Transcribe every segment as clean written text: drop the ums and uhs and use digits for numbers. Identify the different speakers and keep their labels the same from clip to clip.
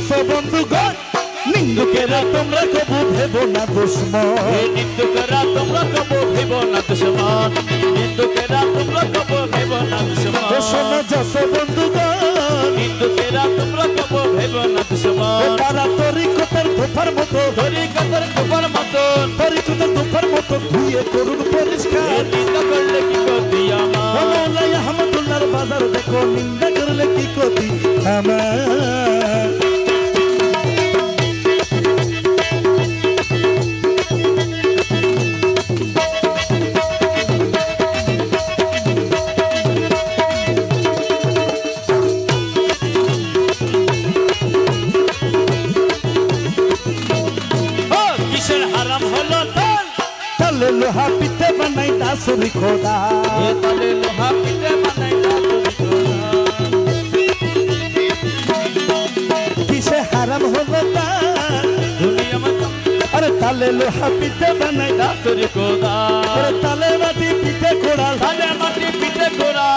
Speaker 1: যত বন্ধুগণ নিন্দুকেরা তোমরা কবু ভেবো না দুশ্মন
Speaker 2: নিন্দুকেরা তোমরা কবু ভেবো না দুশ্মন নিন্দুকেরা তোমরা কবু ভেবো না দুশ্মন
Speaker 1: শোনো যত বন্ধুগণ
Speaker 2: নিন্দুকেরা তোমরা কবু ভেবো না দুশ্মন
Speaker 1: তারা তরিকতের ধোপার মতো
Speaker 2: তরিকতের ধোপার মতো
Speaker 1: তরিকতের ধোপার মতো ধুয়ে করুন পরিষ্কার
Speaker 2: নিন্দা করলে কি করতি আমার
Speaker 1: মৌলাই আহমদুল্লাহর বাজার দেখো নিন্দা করলে কি করতি আমার लोहा पीते बनाई दासुरी खोदा
Speaker 2: ये तले लोहा पीते बनाई दासुरी खोदा
Speaker 1: किसे हराम होगा
Speaker 2: दुनिया में
Speaker 1: अरे तले लोहा पीते बनाई
Speaker 2: दासुरी खोदा
Speaker 1: अरे तले माटी पीते खोड़ा
Speaker 2: तले माटी पीते खोड़ा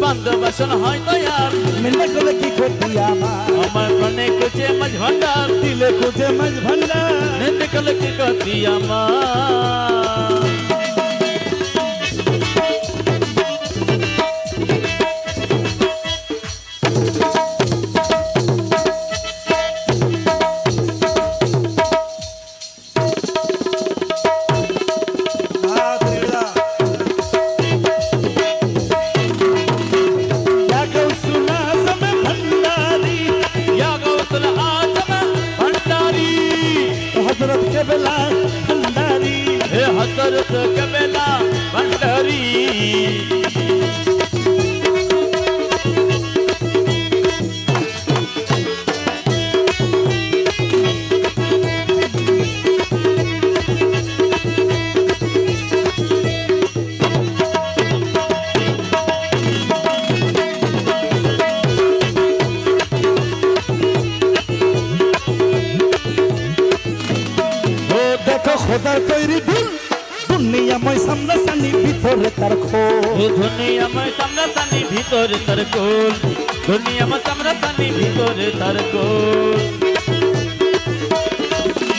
Speaker 2: बंद बसन है तो यार
Speaker 1: मिलने को की खोतिया
Speaker 2: हमार प्राणे कुचे मज भंडार
Speaker 1: दिले कुचे मज भंडार
Speaker 2: निंद कल की खोतिया हजरत कबेला भंडारी
Speaker 1: देखो खुदा तैरी दिल दुनिया में सामना सानी भीतर तरखो
Speaker 2: दुनिया में सामना सानी भीतर तरकोल दुनिया में सामना सानी भीतर तरकोल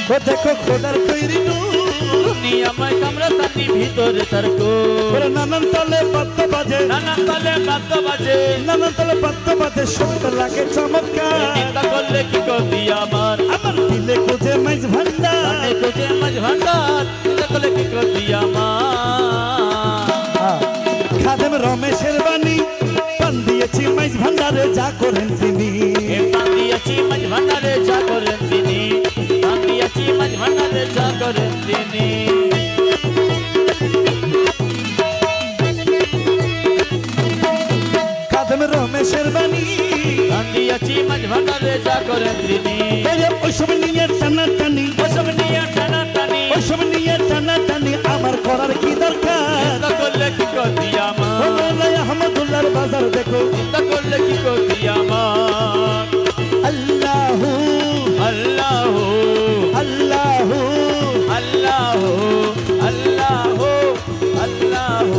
Speaker 1: वो देखो खुदा तैरी
Speaker 2: दुनिया में सामना सानी भीतर तरकोल
Speaker 1: नानन तले पत्त बाजे
Speaker 2: नानन तले पत्त बाजे
Speaker 1: नानन तले पत्त बाजे सुंदर लागे चमत्कार
Speaker 2: निंदा करले की करती আমার
Speaker 1: दिले कुजे मज भंडार
Speaker 2: तने कुजे मज भंडार निंदा करले की करती আমার
Speaker 1: खादेम रमेशेर बानी पान दिएছি मज भंडारे जा करेन তিনি
Speaker 2: पान दिएছি मज भंडारे जा करेन তিনি पान दिएছি मज भंडारे जा करेन তিনি
Speaker 1: खादेम रमेशेर बानी
Speaker 2: पान दिएছি मज भंडारे जा करेन তিনি
Speaker 1: ওই সব নিয়ে টানা টানি
Speaker 2: ওসব নিয়ে টানা টানি
Speaker 1: ওইসব নিয়ে টানা টানি আমার করার কি দরকার
Speaker 2: চিন্তা করলে কি করতি আমার
Speaker 1: মৌলাই আহমদুল্লাহর বাজার দেখো
Speaker 2: চিন্তা করলে কি করতি আমার
Speaker 1: আল্লাহ
Speaker 2: আল্লাহ
Speaker 1: আল্লাহ
Speaker 2: আল্লাহ আল্লাহ আল্লাহ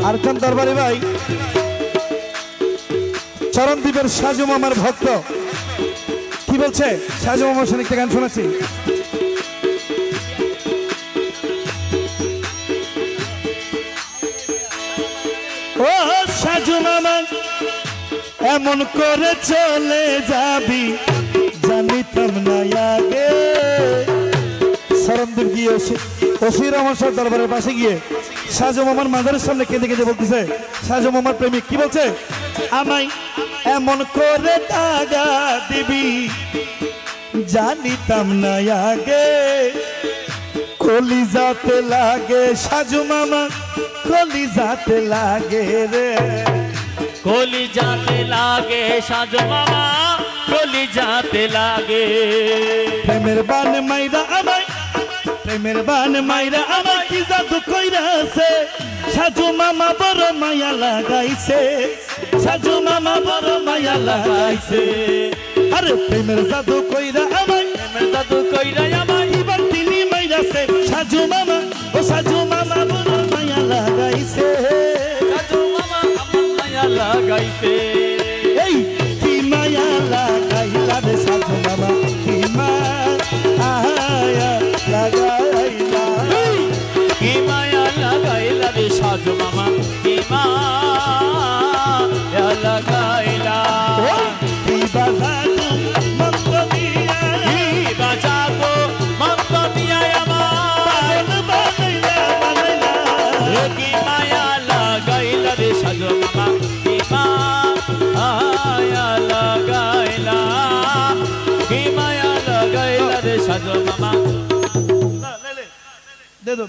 Speaker 1: আরকান দরবারি ভাই চরণদ্বীপের সাজু মামার ভক্ত কি বলছে সাজু মামার সঙ্গে একটা গান শোনাচ্ছি ও সাজু মামা এমন করে চলে যাবি জানিতাম না আগে চরণদ্বীপ গিয়ে ওসির আমার সব দরবারের পাশে গিয়ে সাজু মামার মাজারের সামনে কেঁদে কেঁদে বলতেছে সাজু মামার প্রেমিক কি বলছে আমায় এমন করে দাগা দিবি জানিতাম না আগে কলিজাতে লাগে সাজু মামা কলিজাতে লাগে রে
Speaker 2: কলিজাতে লাগে সাজু মামা কলিজাতে লাগে
Speaker 1: প্রেমের বান মাইরা আমায় প্রেমের বান মাইরা আমায় কি জাদু কইরাছে সাজু মামা বড় মায়া লাগাইছে সাজু মামা বড় মায়া লাগাইছে আরে প্রেমের জাদু কইরা আমায়
Speaker 2: প্রেমের জাদু কইরা আমায়
Speaker 1: এবার তিনি মাইরাছে সাজু মামা ও সাজু মামা বড় মায়া লাগাইছে
Speaker 2: সাজু মামা আমার মায়া লাগাইছে
Speaker 1: এই কি মায়া
Speaker 2: সাজো মামা
Speaker 1: দে দো